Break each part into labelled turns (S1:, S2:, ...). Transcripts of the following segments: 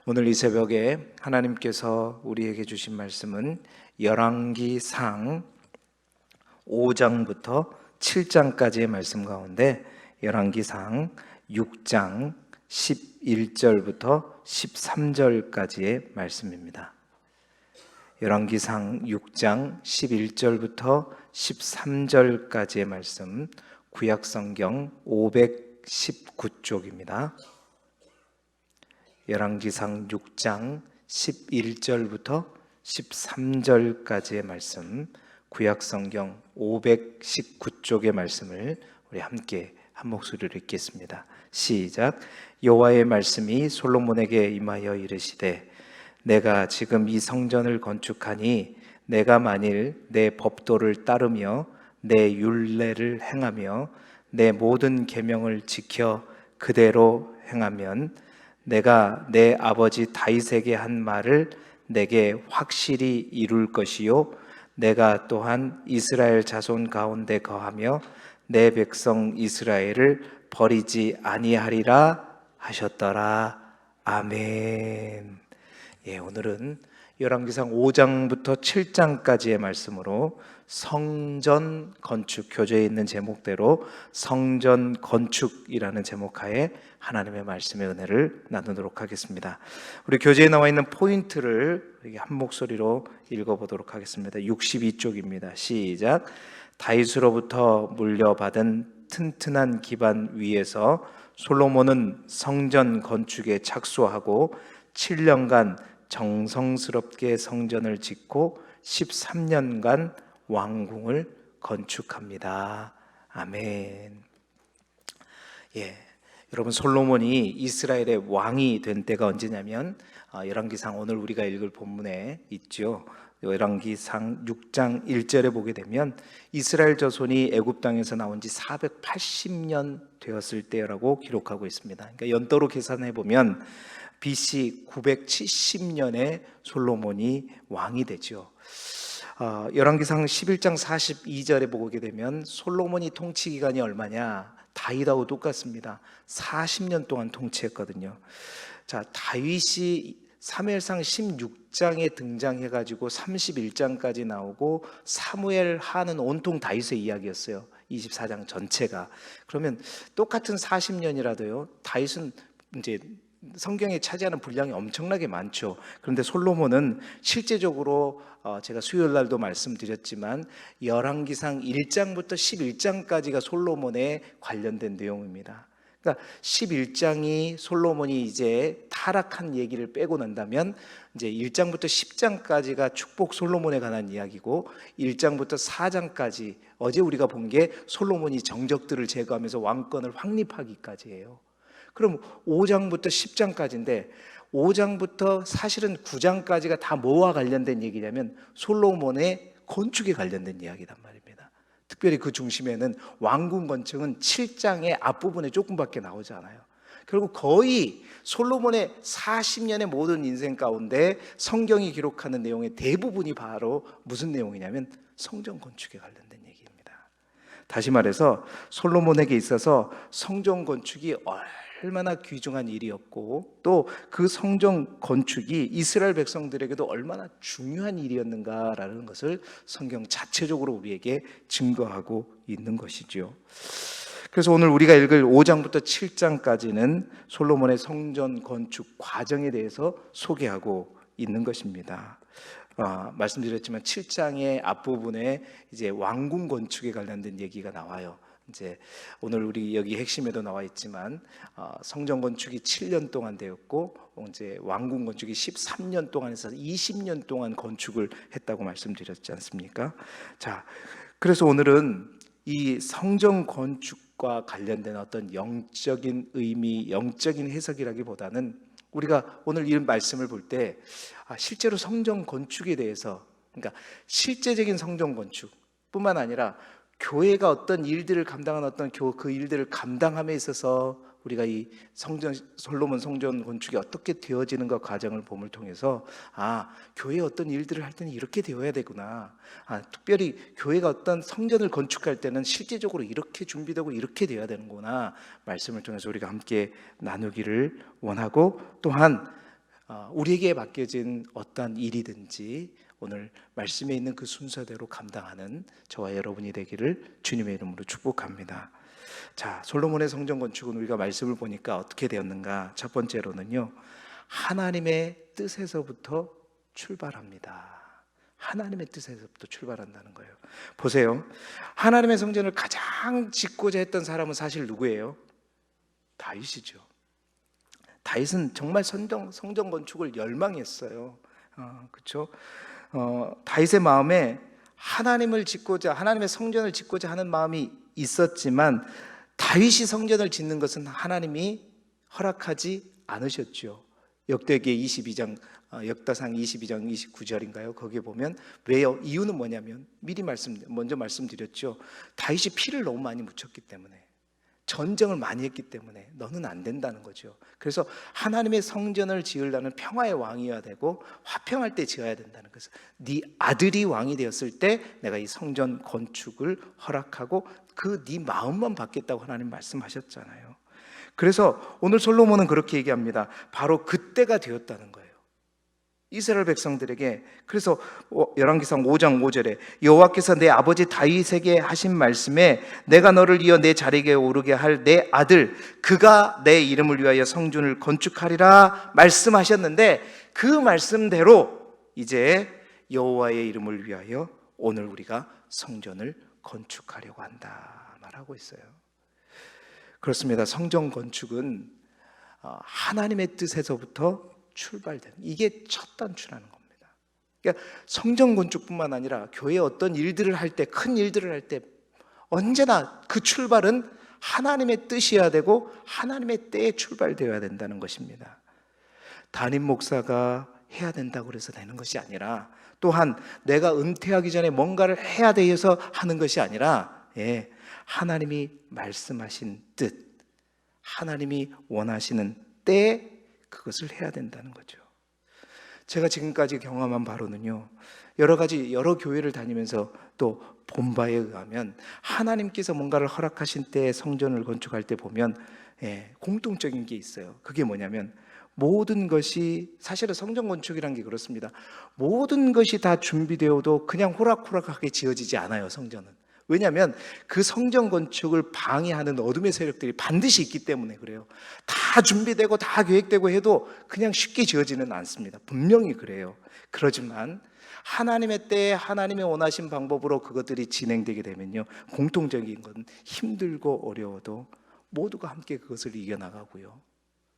S1: 오늘 이 새벽에 하나님께서 우리에게 주신 말씀은 열왕기상 5장부터 7장까지의 말씀 가운데 열왕기상 6장 11절부터 13절까지의 말씀입니다. 열왕기상 6장 11절부터 13절까지의 말씀, 구약성경 519쪽입니다. 열왕기상 6장 11절부터 13절까지의 말씀, 구약성경 519쪽의 말씀을 우리 함께 한 목소리로 읽겠습니다. 시작. 여호와의 말씀이 솔로몬에게 임하여 이르시되, 내가 지금 이 성전을 건축하니 내가 만일 내 법도를 따르며 내 율례를 행하며 내 모든 계명을 지켜 그대로 행하면 내가 내 아버지 다윗에게 한 말을 내게 확실히 이룰 것이요, 내가 또한 이스라엘 자손 가운데 거하며 내 백성 이스라엘을 버리지 아니하리라 하셨더라. 아멘. 오늘은 열왕기상 5장부터 7장까지의 말씀으로 성전 건축, 교재에 있는 제목대로 성전 건축이라는 제목하에 하나님의 말씀의 은혜를 나누도록 하겠습니다. 우리 교재에 나와 있는 포인트를 한 목소리로 읽어보도록 하겠습니다. 62쪽입니다. 시작. 다윗으로부터 물려받은 튼튼한 기반 위에서 솔로몬은 성전 건축에 착수하고 7년간 정성스럽게 성전을 짓고 13년간 왕궁을 건축합니다. 아멘. 여러분, 솔로몬이 이스라엘의 왕이 된 때가 언제냐면 열왕기상, 오늘 우리가 읽을 본문에 있죠. 열왕기상 6장 1절에 보게 되면 이스라엘 자손이 애굽 땅에서 나온 지 480년 되었을 때라고 기록하고 있습니다. 그러니까 연도로 계산해 보면 BC 970년에 솔로몬이 왕이 되죠. 열왕기상 11장 42절에 보게 되면 솔로몬이 통치 기간이 얼마냐? 다윗하고 똑같습니다. 40년 동안 통치했거든요. 자, 다윗이 사무엘상 16장에 등장해가지고 31장까지 나오고 사무엘 하는 온통 다윗의 이야기였어요. 24장 전체가. 그러면 똑같은 40년이라도요, 다윗은 이제 성경에 차지하는 분량이 엄청나게 많죠. 그런데 솔로몬은 실제적으로 제가 수요일 날도 말씀드렸지만 열왕기상 1장부터 11장까지가 솔로몬에 관련된 내용입니다. 그러니까 11장이 솔로몬이 이제 타락한 얘기를 빼고 난다면 이제 1장부터 10장까지가 축복 솔로몬에 관한 이야기고 1장부터 4장까지 어제 우리가 본 게 솔로몬이 정적들을 제거하면서 왕권을 확립하기까지예요. 그럼 5장부터 10장까지인데 5장부터 사실은 9장까지가 다 뭐와 관련된 얘기냐면 솔로몬의 건축에 관련된 이야기단 말입니다. 특별히 그 중심에는 왕궁 건축은 7장의 앞부분에 조금밖에 나오지 않아요. 결국 거의 솔로몬의 40년의 모든 인생 가운데 성경이 기록하는 내용의 대부분이 바로 무슨 내용이냐면 성전 건축에 관련된 얘기입니다. 다시 말해서 솔로몬에게 있어서 성전 건축이 얼마나 귀중한 일이었고 또 그 성전 건축이 이스라엘 백성들에게도 얼마나 중요한 일이었는가라는 것을 성경 자체적으로 우리에게 증거하고 있는 것이죠. 그래서 오늘 우리가 읽을 5장부터 7장까지는 솔로몬의 성전 건축 과정에 대해서 소개하고 있는 것입니다. 말씀드렸지만 7장의 앞부분에 이제 왕궁 건축에 관련된 얘기가 나와요. 이제 오늘 우리 여기 핵심에도 나와 있지만 성전 건축이 7년 동안 되었고 이제 왕궁 건축이 13년 동안 해서 20년 동안 건축을 했다고 말씀드렸지 않습니까? 자, 그래서 오늘은 이 성전 건축과 관련된 어떤 영적인 의미, 영적인 해석이라기보다는 우리가 오늘 이 말씀을 볼 때 실제로 성전 건축에 대해서, 그러니까 실제적인 성전 건축뿐만 아니라 교회가 어떤 일들을 감당하는 그 일들을 감당함에 있어서 우리가 이 솔로몬 성전 건축이 어떻게 되어지는가 과정을 봄을 통해서 교회에 어떤 일들을 할 때는 이렇게 되어야 되구나. 특별히 교회가 어떤 성전을 건축할 때는 실제적으로 이렇게 준비되고 이렇게 되어야 되는구나. 말씀을 통해서 우리가 함께 나누기를 원하고, 또한 우리에게 맡겨진 어떠한 일이든지 오늘 말씀에 있는 그 순서대로 감당하는 저와 여러분이 되기를 주님의 이름으로 축복합니다. 자, 솔로몬의 성전 건축은 우리가 말씀을 보니까 어떻게 되었는가? 첫 번째로는요, 하나님의 뜻에서부터 출발합니다. 하나님의 뜻에서부터 출발한다는 거예요. 보세요, 하나님의 성전을 가장 짓고자 했던 사람은 사실 누구예요? 다윗이죠. 다윗은 정말 성전 건축을 열망했어요. 그렇죠? 다윗의 마음에 하나님의 성전을 짓고자 하는 마음이 있었지만 다윗이 성전을 짓는 것은 하나님이 허락하지 않으셨죠. 역대기 22장, 역다상 22장 29절인가요? 거기에 보면 왜요? 이유는 뭐냐면 먼저 말씀드렸죠. 다윗이 피를 너무 많이 묻혔기 때문에, 전쟁을 많이 했기 때문에 너는 안 된다는 거죠. 그래서 하나님의 성전을 지으려는 평화의 왕이어야 되고 화평할 때 지어야 된다는 것을, 네 아들이 왕이 되었을 때 내가 이 성전 건축을 허락하고 그 네 마음만 받겠다고 하나님 말씀하셨잖아요. 그래서 오늘 솔로몬은 그렇게 얘기합니다. 바로 그때가 되었다는 거예요, 이스라엘 백성들에게. 그래서 열왕기상 5장 5절에 여호와께서 내 아버지 다윗에게 하신 말씀에 내가 너를 이어 내 자리에 오르게 할 내 아들 그가 내 이름을 위하여 성전을 건축하리라 말씀하셨는데, 그 말씀대로 이제 여호와의 이름을 위하여 오늘 우리가 성전을 건축하려고 한다 말하고 있어요. 그렇습니다. 성전 건축은 하나님의 뜻에서부터 출발되는, 이게 첫 단추라는 겁니다. 그러니까 성전 건축뿐만 아니라 교회 어떤 일들을 할 때, 큰 일들을 할 때 언제나 그 출발은 하나님의 뜻이어야 되고 하나님의 때에 출발되어야 된다는 것입니다. 담임 목사가 해야 된다고 해서 되는 것이 아니라, 또한 내가 은퇴하기 전에 뭔가를 해야 돼서 하는 것이 아니라, 하나님이 말씀하신 뜻, 하나님이 원하시는 때에 그것을 해야 된다는 거죠. 제가 지금까지 경험한 바로는요, 여러 교회를 다니면서 또 본 바에 의하면 하나님께서 뭔가를 허락하신 때에 성전을 건축할 때 보면 공통적인 게 있어요. 그게 뭐냐면, 모든 것이, 사실은 성전 건축이란 게 그렇습니다. 모든 것이 다 준비되어도 그냥 호락호락하게 지어지지 않아요, 성전은. 왜냐하면 그 성전 건축을 방해하는 어둠의 세력들이 반드시 있기 때문에 그래요. 다 준비되고 다 계획되고 해도 그냥 쉽게 지어지는 않습니다. 분명히 그래요. 그렇지만 하나님의 때에 하나님의 원하신 방법으로 그것들이 진행되게 되면요, 공통적인 건 힘들고 어려워도 모두가 함께 그것을 이겨나가고요,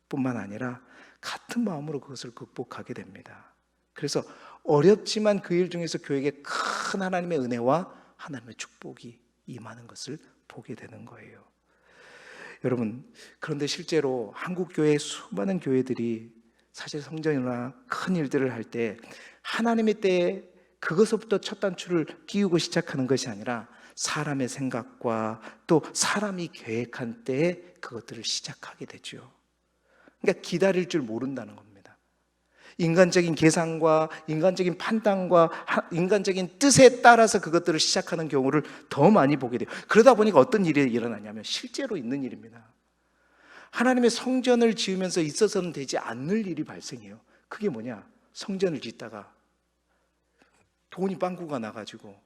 S1: 뿐만 아니라 같은 마음으로 그것을 극복하게 됩니다. 그래서 어렵지만 그 일 중에서 교회에게 큰 하나님의 은혜와 하나님의 축복이 임하는 것을 보게 되는 거예요. 여러분, 그런데 실제로 한국 교회의 수많은 교회들이 사실 성전이나 큰 일들을 할 때 하나님의 때에 그것부터 첫 단추를 끼우고 시작하는 것이 아니라 사람의 생각과 또 사람이 계획한 때에 그것들을 시작하게 되죠. 그러니까 기다릴 줄 모른다는 겁니다. 인간적인 계산과 인간적인 판단과 인간적인 뜻에 따라서 그것들을 시작하는 경우를 더 많이 보게 돼요. 그러다 보니까 어떤 일이 일어나냐면 실제로 있는 일입니다. 하나님의 성전을 지으면서 있어서는 되지 않을 일이 발생해요. 그게 뭐냐? 성전을 짓다가 돈이 빵꾸가 나가지고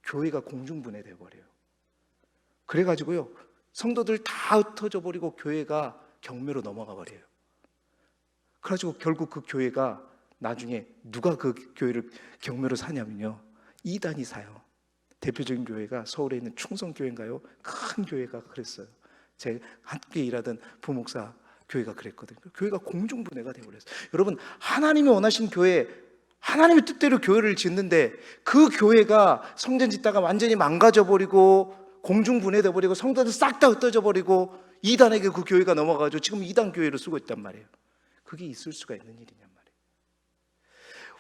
S1: 교회가 공중분해돼 버려요. 그래가지고요, 성도들 다 흩어져 버리고 교회가 경매로 넘어가 버려요. 그래가지고 결국 그 교회가 나중에 누가 그 교회를 경매로 사냐면요, 이단이 사요. 대표적인 교회가 서울에 있는 충성교회인가요? 큰 교회가 그랬어요. 제가 함께 일하던 부목사 교회가 그랬거든요. 교회가 공중분해가 되어버렸어요. 여러분, 하나님이 원하신 교회, 하나님의 뜻대로 교회를 짓는데 그 교회가 성전 짓다가 완전히 망가져버리고 공중분해돼 버리고 성도들 싹 다 흩어져 버리고 이단에게 그 교회가 넘어가가지고 지금 이단 교회로 쓰고 있단 말이에요. 그게 있을 수가 있는 일이냔 말이에요.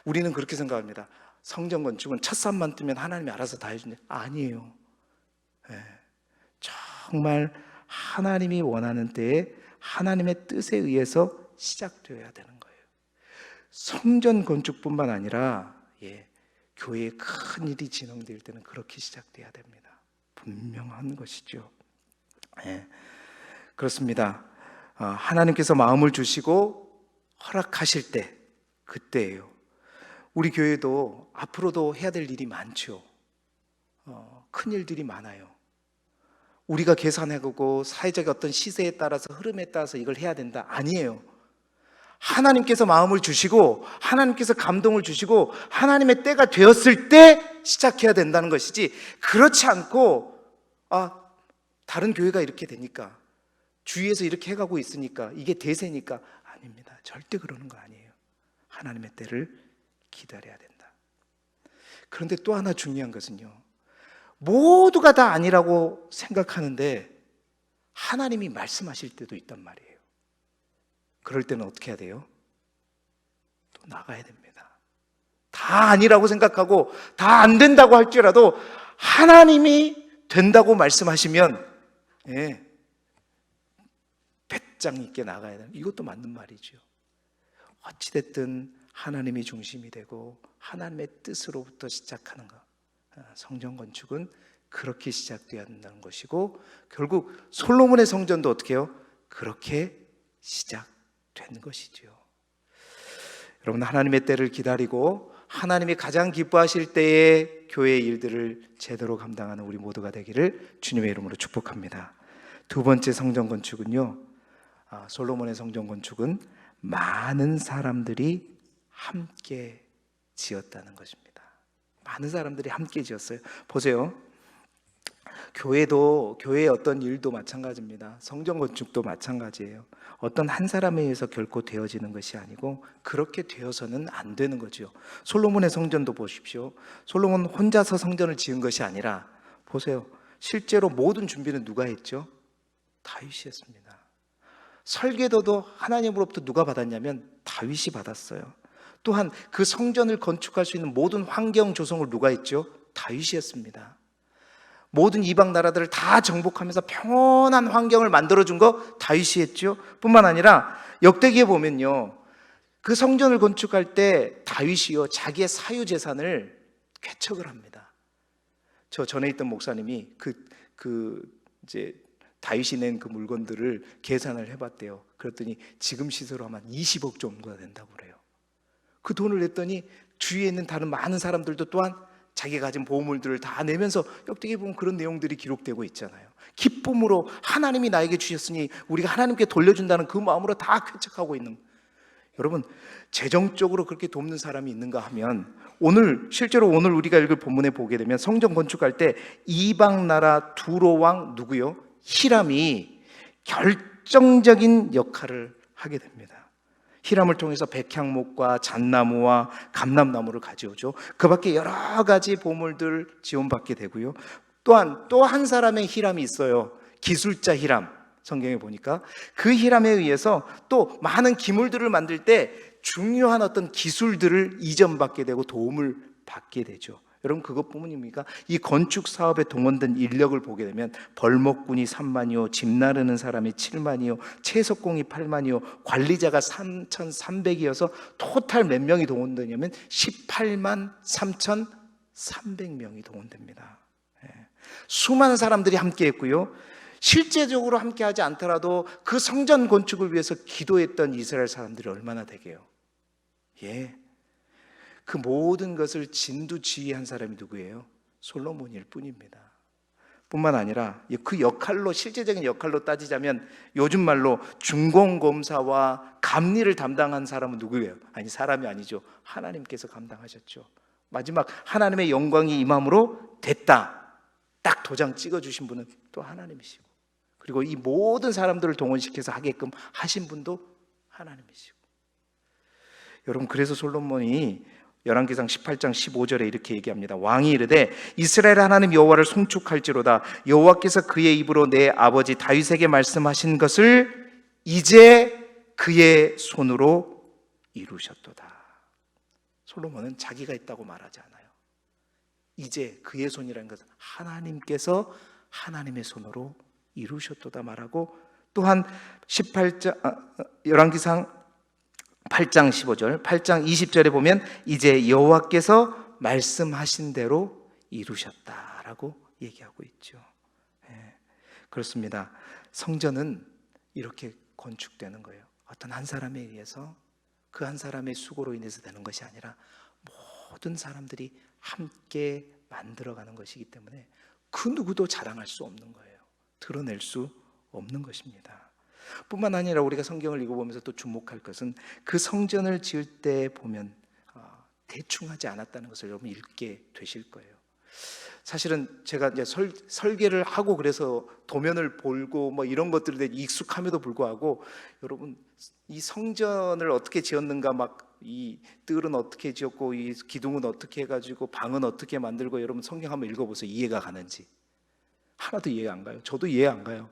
S1: 우리는 그렇게 생각합니다. 성전 건축은 첫산만 뜨면 하나님이 알아서 다 해준대. 아니에요. 정말 하나님이 원하는 때에 하나님의 뜻에 의해서 시작되어야 되는 거예요. 성전 건축뿐만 아니라 교회에 큰 일이 진행될 때는 그렇게 시작돼야 됩니다. 분명한 것이죠. 그렇습니다. 하나님께서 마음을 주시고 허락하실 때, 그때예요. 우리 교회도 앞으로도 해야 될 일이 많죠. 큰 일들이 많아요. 우리가 계산해보고 사회적 어떤 시세에 따라서 흐름에 따라서 이걸 해야 된다, 아니에요. 하나님께서 마음을 주시고 하나님께서 감동을 주시고 하나님의 때가 되었을 때 시작해야 된다는 것이지, 그렇지 않고 다른 교회가 이렇게 되니까, 주위에서 이렇게 해가고 있으니까, 이게 대세니까, 아닙니다. 절대 그러는 거 아니에요. 하나님의 때를 기다려야 된다. 그런데 또 하나 중요한 것은요, 모두가 다 아니라고 생각하는데 하나님이 말씀하실 때도 있단 말이에요. 그럴 때는 어떻게 해야 돼요? 또 나가야 됩니다. 다 아니라고 생각하고 다 안 된다고 할지라도 하나님이 된다고 말씀하시면 배짱 있게 나가야 되는, 이것도 맞는 말이죠. 어찌됐든 하나님이 중심이 되고 하나님의 뜻으로부터 시작하는 것, 성전 건축은 그렇게 시작되어야 한다는 것이고, 결국 솔로몬의 성전도 어떻게 해요? 그렇게 시작된 것이죠. 여러분, 하나님의 때를 기다리고 하나님이 가장 기뻐하실 때에 교회의 일들을 제대로 감당하는 우리 모두가 되기를 주님의 이름으로 축복합니다. 두 번째 성전 건축은요, 솔로몬의 성전 건축은 많은 사람들이 함께 지었다는 것입니다. 많은 사람들이 함께 지었어요. 보세요. 교회의 어떤 일도 마찬가지입니다. 성전 건축도 마찬가지예요. 어떤 한 사람에 의해서 결코 되어지는 것이 아니고 그렇게 되어서는 안 되는 거죠. 솔로몬의 성전도 보십시오. 솔로몬 혼자서 성전을 지은 것이 아니라, 보세요, 실제로 모든 준비는 누가 했죠? 다윗이 했습니다. 설계도도 하나님으로부터 누가 받았냐면 다윗이 받았어요. 또한 그 성전을 건축할 수 있는 모든 환경 조성을 누가 했죠? 다윗이 했습니다. 모든 이방 나라들을 다 정복하면서 평온한 환경을 만들어준 거 다윗이 했죠. 뿐만 아니라 역대기에 보면요, 그 성전을 건축할 때 다윗이요, 자기의 사유 재산을 쾌척을 합니다. 저 전에 있던 목사님이 이제 다윗이 낸 그 물건들을 계산을 해봤대요. 그랬더니 지금 시세로 하면 20억 정도가 된다고 그래요. 그 돈을 냈더니 주위에 있는 다른 많은 사람들도 또한 자기가 가진 보물들을 다 내면서, 역대기에 보면 그런 내용들이 기록되고 있잖아요. 기쁨으로 하나님이 나에게 주셨으니 우리가 하나님께 돌려준다는 그 마음으로 다 쾌척하고 있는. 여러분, 재정적으로 그렇게 돕는 사람이 있는가 하면, 실제로 오늘 우리가 읽을 본문에 보게 되면 성전 건축할 때 이방 나라 두로 왕 누구요? 히람이 결정적인 역할을 하게 됩니다. 히람을 통해서 백향목과 잣나무와 감람나무를 가져오죠. 그 밖에 여러 가지 보물들 지원받게 되고요. 또한 또 한 사람의 히람이 있어요. 기술자 히람. 성경에 보니까 그 히람에 의해서 또 많은 기물들을 만들 때 중요한 어떤 기술들을 이전받게 되고 도움을 받게 되죠. 여러분, 그것뿐입니까? 이 건축 사업에 동원된 인력을 보게 되면 벌목꾼이 3만이요, 집 나르는 사람이 7만이요, 채석공이 8만이요, 관리자가 3,300이어서 토탈 몇 명이 동원되냐면 18만 3,300명이 동원됩니다. 수많은 사람들이 함께 했고요. 실제적으로 함께 하지 않더라도 그 성전 건축을 위해서 기도했던 이스라엘 사람들이 얼마나 되게요. 그 모든 것을 진두지휘한 사람이 누구예요? 솔로몬일 뿐입니다. 뿐만 아니라 그 역할로, 실제적인 역할로 따지자면 요즘 말로 중공검사와 감리를 담당한 사람은 누구예요? 사람이 아니죠. 하나님께서 감당하셨죠. 마지막 하나님의 영광이 임함으로 됐다, 딱 도장 찍어주신 분은 또 하나님이시고, 그리고 이 모든 사람들을 동원시켜서 하게끔 하신 분도 하나님이시고. 여러분, 그래서 솔로몬이 열왕기상 18장 15절에 이렇게 얘기합니다. 왕이 이르되 이스라엘 하나님 여호와를 송축할지로다. 여호와께서 그의 입으로 내 아버지 다윗에게 말씀하신 것을 이제 그의 손으로 이루셨도다. 솔로몬은 자기가 있다고 말하지 않아요. 이제 그의 손이라는 것은 하나님께서 하나님의 손으로 이루셨도다 말하고, 또한 18장 열왕기상 8장 15절, 8장 20절에 보면 이제 여호와께서 말씀하신 대로 이루셨다라고 얘기하고 있죠. 그렇습니다. 성전은 이렇게 건축되는 거예요. 어떤 한 사람에 의해서 그 한 사람의 수고로 인해서 되는 것이 아니라 모든 사람들이 함께 만들어가는 것이기 때문에 그 누구도 자랑할 수 없는 거예요. 드러낼 수 없는 것입니다. 뿐만 아니라 우리가 성경을 읽어보면서 또 주목할 것은 그 성전을 지을 때 보면 대충 하지 않았다는 것을 여러분 읽게 되실 거예요. 사실은 제가 이제 설계를 하고 그래서 도면을 보고 뭐 이런 것들에 대해 익숙함에도 불구하고 여러분 이 성전을 어떻게 지었는가, 막 이 뜰은 어떻게 지었고 이 기둥은 어떻게 해가지고 방은 어떻게 만들고, 여러분 성경 한번 읽어보세요. 이해가 가는지. 하나도 이해가 안 가요. 저도 이해 안 가요.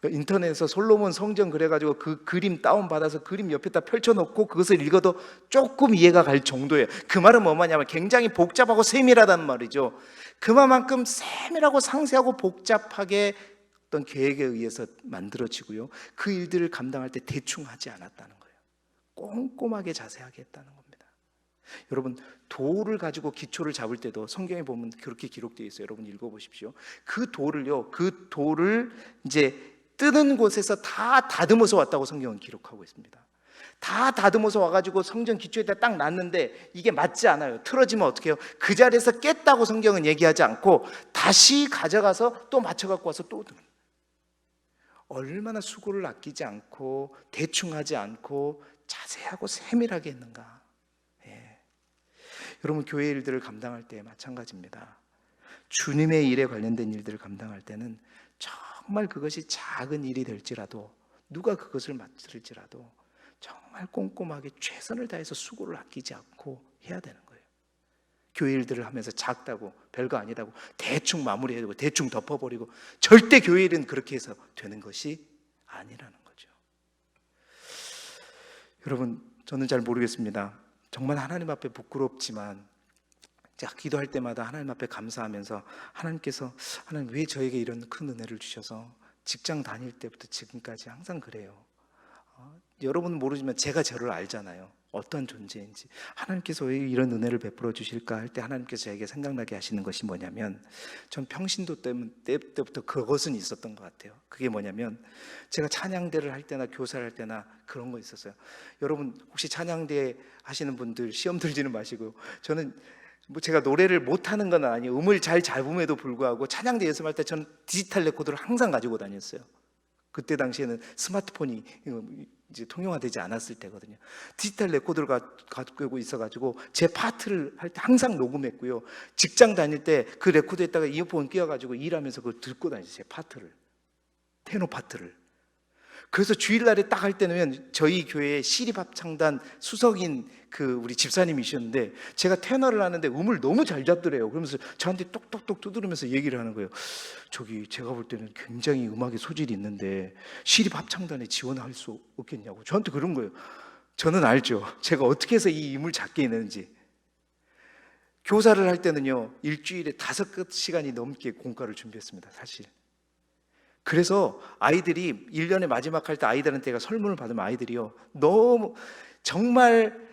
S1: 인터넷에서 솔로몬 성전 그래가지고 그 그림 다운받아서 그림 옆에다 펼쳐놓고 그것을 읽어도 조금 이해가 갈 정도예요. 그 말은 뭐냐면 굉장히 복잡하고 세밀하다는 말이죠. 그만큼 세밀하고 상세하고 복잡하게 어떤 계획에 의해서 만들어지고요, 그 일들을 감당할 때 대충 하지 않았다는 거예요. 꼼꼼하게 자세하게 했다는 겁니다. 여러분 돌을 가지고 기초를 잡을 때도 성경에 보면 그렇게 기록되어 있어요. 여러분 읽어보십시오. 그 돌을 이제 뜨는 곳에서 다 다듬어서 왔다고 성경은 기록하고 있습니다. 다 다듬어서 와가지고 성전 기초에다 딱 놨는데 이게 맞지 않아요. 틀어지면 어떻게 해요? 그 자리에서 깼다고 성경은 얘기하지 않고 다시 가져가서 또 맞춰갖고 와서 또 드는. 얼마나 수고를 아끼지 않고 대충 하지 않고 자세하고 세밀하게 했는가. 여러분 교회 일들을 감당할 때 마찬가지입니다. 주님의 일에 관련된 일들을 감당할 때는 정말 그것이 작은 일이 될지라도, 누가 그것을 맡을지라도 정말 꼼꼼하게 최선을 다해서 수고를 아끼지 않고 해야 되는 거예요. 교회 일들을 하면서 작다고 별거 아니다고 대충 마무리해두고 대충 덮어버리고, 절대 교회 일은 그렇게 해서 되는 것이 아니라는 거죠. 여러분 저는 잘 모르겠습니다. 정말 하나님 앞에 부끄럽지만 제가 기도할 때마다 하나님 앞에 감사하면서, 하나님 왜 저에게 이런 큰 은혜를 주셔서, 직장 다닐 때부터 지금까지 항상 그래요. 여러분은 모르지만 제가 저를 알잖아요. 어떤 존재인지. 하나님께서 왜 이런 은혜를 베풀어 주실까 할 때 하나님께서 저에게 생각나게 하시는 것이 뭐냐면, 전 평신도 때부터 그것은 있었던 것 같아요. 그게 뭐냐면, 제가 찬양대를 할 때나 교사를 할 때나 그런 거 있었어요. 여러분 혹시 찬양대 하시는 분들 시험 들지는 마시고, 저는 제가 노래를 못하는 건 아니에요. 음을 잘 잡음에도 불구하고 찬양대 연습할 때 저는 디지털 레코더를 항상 가지고 다녔어요. 그때 당시에는 스마트폰이 이제 통용화되지 않았을 때거든요. 디지털 레코더를 가지고 있어가지고 제 파트를 할 때 항상 녹음했고요. 직장 다닐 때 그 레코더에다가 이어폰 끼워가지고 일하면서 그걸 듣고 다녔어요. 제 파트를, 테너 파트를. 그래서 주일날에 딱 할 때는 저희 교회의 시립합창단 수석인 우리 집사님이셨는데, 제가 테너를 하는데 음을 너무 잘 잡더래요. 그러면서 저한테 똑똑똑 두드리면서 얘기를 하는 거예요. 저기 제가 볼 때는 굉장히 음악에 소질이 있는데 시립합창단에 지원할 수 없겠냐고 저한테 그런 거예요. 저는 알죠. 제가 어떻게 해서 이 음을 잡게 했는지. 교사를 할 때는요, 일주일에 5시간이 넘게 공과를 준비했습니다. 사실. 그래서 아이들이 1년의 마지막 할 때 아이들한테 제가 설문을 받으면 아이들이요, 너무 정말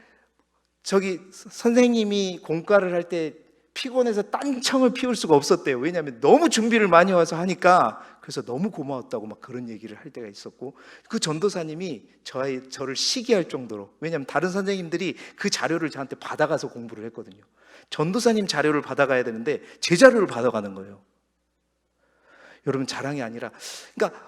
S1: 선생님이 공과를 할 때 피곤해서 딴청을 피울 수가 없었대요. 왜냐하면 너무 준비를 많이 와서 하니까. 그래서 너무 고마웠다고 막 그런 얘기를 할 때가 있었고, 그 전도사님이 저를 시기할 정도로, 왜냐하면 다른 선생님들이 그 자료를 저한테 받아가서 공부를 했거든요. 전도사님 자료를 받아가야 되는데 제 자료를 받아가는 거예요. 여러분 자랑이 아니라, 그러니까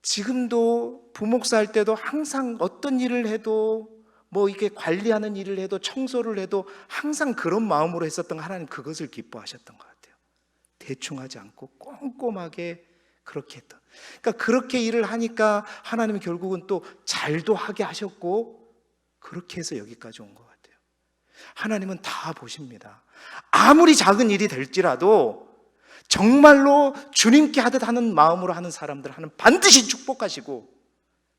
S1: 지금도 부목사 할 때도 항상 어떤 일을 해도, 뭐 이렇게 관리하는 일을 해도, 청소를 해도 항상 그런 마음으로 했었던 하나님, 그것을 기뻐하셨던 것 같아요. 대충 하지 않고 꼼꼼하게 그렇게 했던. 그러니까 그렇게 일을 하니까 하나님은 결국은 또 잘도 하게 하셨고, 그렇게 해서 여기까지 온 것 같아요. 하나님은 다 보십니다. 아무리 작은 일이 될지라도 정말로 주님께 하듯 하는 마음으로 하는 사람들 하는 반드시 축복하시고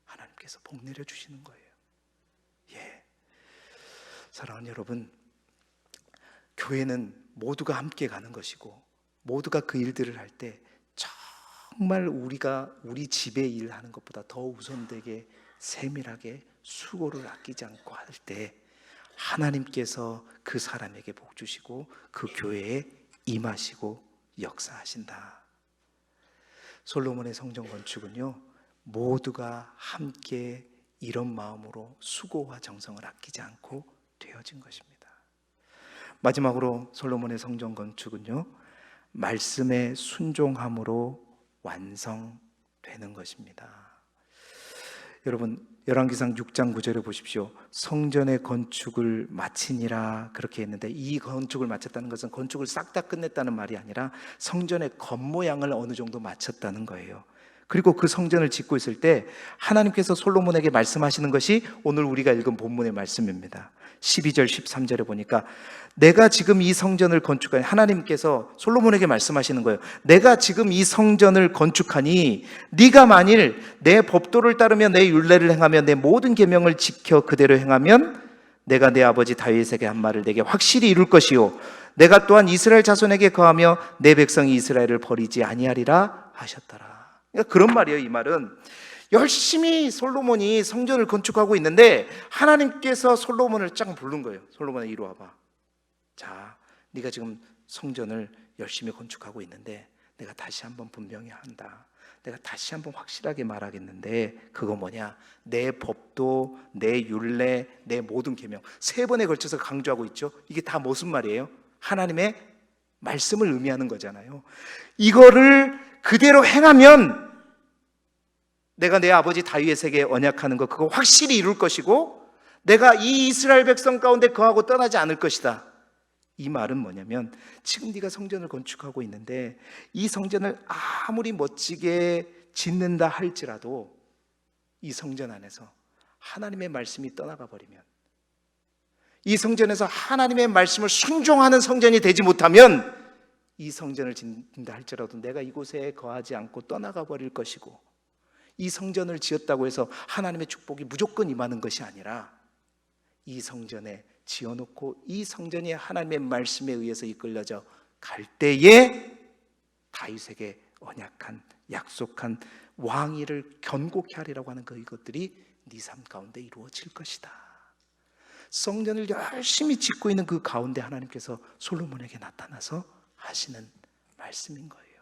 S1: 하나님께서 복 내려주시는 거예요. 사랑하는 여러분, 교회는 모두가 함께 가는 것이고, 모두가 그 일들을 할 때 정말 우리 집의 일 하는 것보다 더 우선되게 세밀하게 수고를 아끼지 않고 할 때 하나님께서 그 사람에게 복 주시고 그 교회에 임하시고 역사하신다. 솔로몬의 성전 건축은요, 모두가 함께 이런 마음으로 수고와 정성을 아끼지 않고 되어진 것입니다. 마지막으로 솔로몬의 성전 건축은요, 말씀에 순종함으로 완성되는 것입니다. 여러분, 열왕기상 6장 9절에 보십시오. 성전의 건축을 마치니라 그렇게 했는데, 이 건축을 마쳤다는 것은 건축을 싹 다 끝냈다는 말이 아니라 성전의 겉모양을 어느 정도 마쳤다는 거예요. 그리고 그 성전을 짓고 있을 때 하나님께서 솔로몬에게 말씀하시는 것이 오늘 우리가 읽은 본문의 말씀입니다. 12절 13절에 보니까 내가 지금 이 성전을 건축하니, 하나님께서 솔로몬에게 말씀하시는 거예요. 내가 지금 이 성전을 건축하니 네가 만일 내 법도를 따르며 내 율례를 행하며 내 모든 계명을 지켜 그대로 행하면 내가 내 아버지 다윗에게 한 말을 내게 확실히 이룰 것이요 내가 또한 이스라엘 자손에게 거하며 내 백성 이스라엘을 버리지 아니하리라 하셨더라. 그러니까 그런 말이에요. 이 말은 열심히 솔로몬이 성전을 건축하고 있는데 하나님께서 솔로몬을 쫙 부른 거예요. 솔로몬아, 이리 와봐. 자, 네가 지금 성전을 열심히 건축하고 있는데 내가 다시 한번 분명히 한다. 내가 다시 한번 확실하게 말하겠는데 그거 뭐냐? 내 법도, 내 율례, 내 모든 계명, 3번에 걸쳐서 강조하고 있죠. 이게 다 무슨 말이에요? 하나님의 말씀을 의미하는 거잖아요. 이거를 그대로 행하면 내가 내 아버지 다윗에게 언약하는 거, 그거 확실히 이룰 것이고 내가 이 이스라엘 백성 가운데 거하고 떠나지 않을 것이다. 이 말은 뭐냐면, 지금 네가 성전을 건축하고 있는데 이 성전을 아무리 멋지게 짓는다 할지라도 이 성전 안에서 하나님의 말씀이 떠나가 버리면, 이 성전에서 하나님의 말씀을 순종하는 성전이 되지 못하면 이 성전을 짓는다 할지라도 내가 이곳에 거하지 않고 떠나가 버릴 것이고, 이 성전을 지었다고 해서 하나님의 축복이 무조건 임하는 것이 아니라 이 성전에 지어놓고 이 성전이 하나님의 말씀에 의해서 이끌려져 갈 때에 다윗에게 언약한, 약속한 왕위를 견고케 하리라고 하는 이것들이 네 삶 가운데 이루어질 것이다. 성전을 열심히 짓고 있는 그 가운데 하나님께서 솔로몬에게 나타나서 하시는 말씀인 거예요.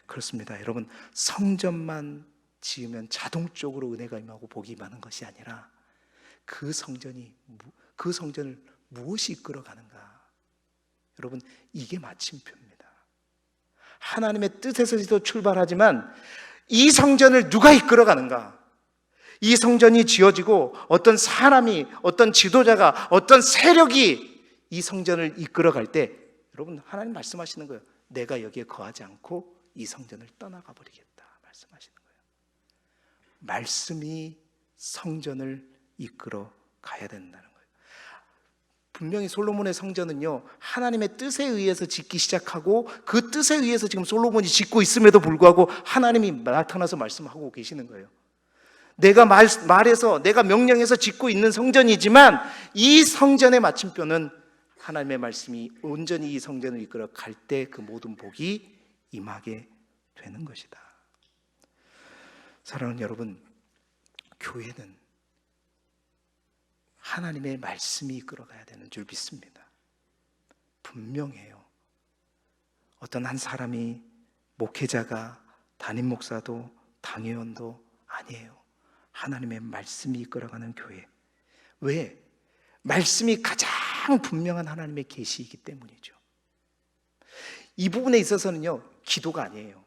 S1: 그렇습니다. 여러분, 성전만 지으면 자동적으로 은혜가 임하고 복이 임하는 것이 아니라 그 성전을 무엇이 이끌어가는가? 여러분, 이게 마침표입니다. 하나님의 뜻에서도 출발하지만 이 성전을 누가 이끌어가는가? 이 성전이 지어지고 어떤 사람이, 어떤 지도자가, 어떤 세력이 이 성전을 이끌어갈 때, 여러분, 하나님 말씀하시는 거예요. 내가 여기에 거하지 않고 이 성전을 떠나가 버리겠다 말씀하시는 거예요. 말씀이 성전을 이끌어 가야 된다는 거예요. 분명히 솔로몬의 성전은요, 하나님의 뜻에 의해서 짓기 시작하고 그 뜻에 의해서 지금 솔로몬이 짓고 있음에도 불구하고 하나님이 나타나서 말씀하고 계시는 거예요. 내가 말해서, 내가 명령해서 짓고 있는 성전이지만 이 성전의 마침표는 하나님의 말씀이 온전히 이 성전을 이끌어 갈 때 그 모든 복이 임하게 되는 것이다. 사랑하는 여러분, 교회는 하나님의 말씀이 이끌어가야 되는 줄 믿습니다. 분명해요. 어떤 한 사람이, 목회자가, 담임 목사도, 당회원도 아니에요. 하나님의 말씀이 이끌어가는 교회. 왜? 말씀이 가장 분명한 하나님의 계시이기 때문이죠. 이 부분에 있어서는요, 기도가 아니에요.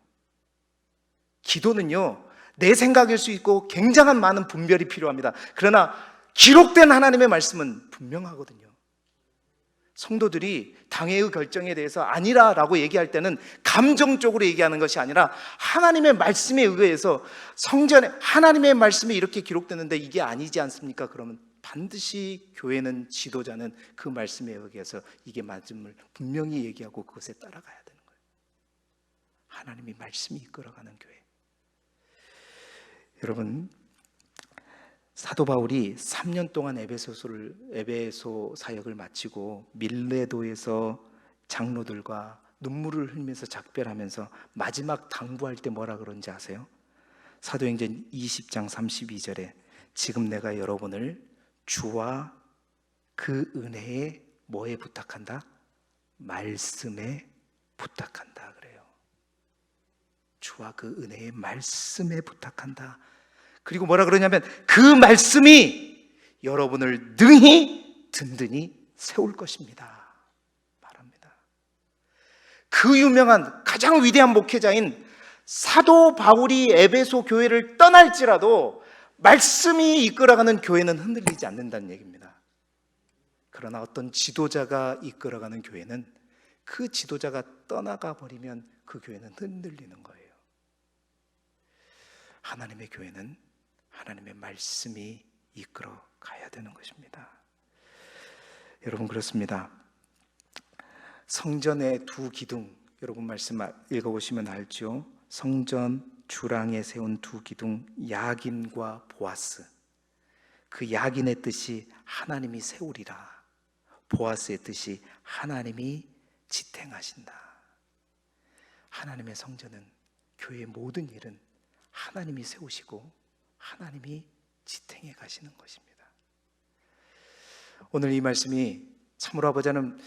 S1: 기도는요, 내 생각일 수 있고 굉장한 많은 분별이 필요합니다. 그러나 기록된 하나님의 말씀은 분명하거든요. 성도들이 당회의 결정에 대해서 아니라라고 얘기할 때는 감정적으로 얘기하는 것이 아니라 하나님의 말씀에 의해서, 성전에 하나님의 말씀이 이렇게 기록되는데 이게 아니지 않습니까? 그러면 반드시 교회는, 지도자는 그 말씀에 의해서 이게 맞음을 분명히 얘기하고 그것에 따라가야 되는 거예요. 하나님이 말씀이 이끌어가는 교회. 여러분, 사도 바울이 3년 동안 에베소 사역을 마치고 밀레도에서 장로들과 눈물을 흘리면서 작별하면서 마지막 당부할 때 뭐라 그런지 아세요? 사도행전 20장 32절에 지금 내가 여러분을 주와 그 은혜에 뭐에 부탁한다? 말씀에 부탁한다 그래요. 주와 그 은혜의 말씀에 부탁한다. 그리고 뭐라 그러냐면 그 말씀이 여러분을 능히 든든히 세울 것입니다 말합니다. 그 유명한 가장 위대한 목회자인 사도 바울이 에베소 교회를 떠날지라도 말씀이 이끌어가는 교회는 흔들리지 않는다는 얘기입니다. 그러나 어떤 지도자가 이끌어가는 교회는 그 지도자가 떠나가 버리면 그 교회는 흔들리는 거예요. 하나님의 교회는 하나님의 말씀이 이끌어 가야 되는 것입니다. 여러분, 그렇습니다. 성전의 두 기둥, 여러분 말씀 읽어보시면 알죠. 성전 주랑에 세운 두 기둥, 야긴과 보아스. 그 야긴의 뜻이 하나님이 세우리라, 보아스의 뜻이 하나님이 지탱하신다. 하나님의 성전은, 교회의 모든 일은 하나님이 세우시고 하나님이 지탱해 가시는 것입니다. 오늘 이 말씀이 참으로 아버지는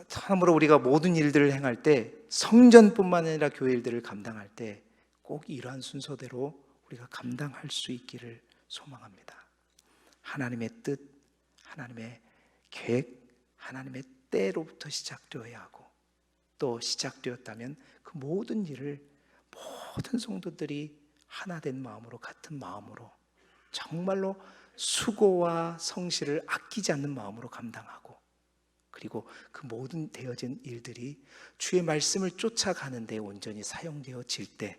S1: 참으로 우리가 모든 일들을 행할 때, 성전뿐만 아니라 교회 일들을 감당할 때 꼭 이러한 순서대로 우리가 감당할 수 있기를 소망합니다. 하나님의 뜻, 하나님의 계획, 하나님의 때로부터 시작되어야 하고, 또 시작되었다면 그 모든 일을 모든 성도들이 하나된 마음으로, 같은 마음으로, 정말로 수고와 성실을 아끼지 않는 마음으로 감당하고, 그리고 그 모든 되어진 일들이 주의 말씀을 쫓아가는 데 온전히 사용되어질 때,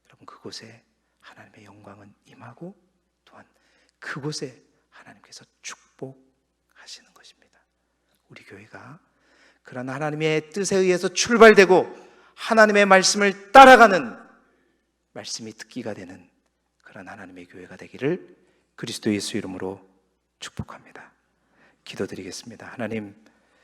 S1: 여러분, 그곳에 하나님의 영광은 임하고 또한 그곳에 하나님께서 축복하시는 것입니다. 우리 교회가 그런 하나님의 뜻에 의해서 출발되고 하나님의 말씀을 따라가는, 말씀이 듣기가 되는 그런 하나님의 교회가 되기를 그리스도 예수 이름으로 축복합니다. 기도드리겠습니다. 하나님,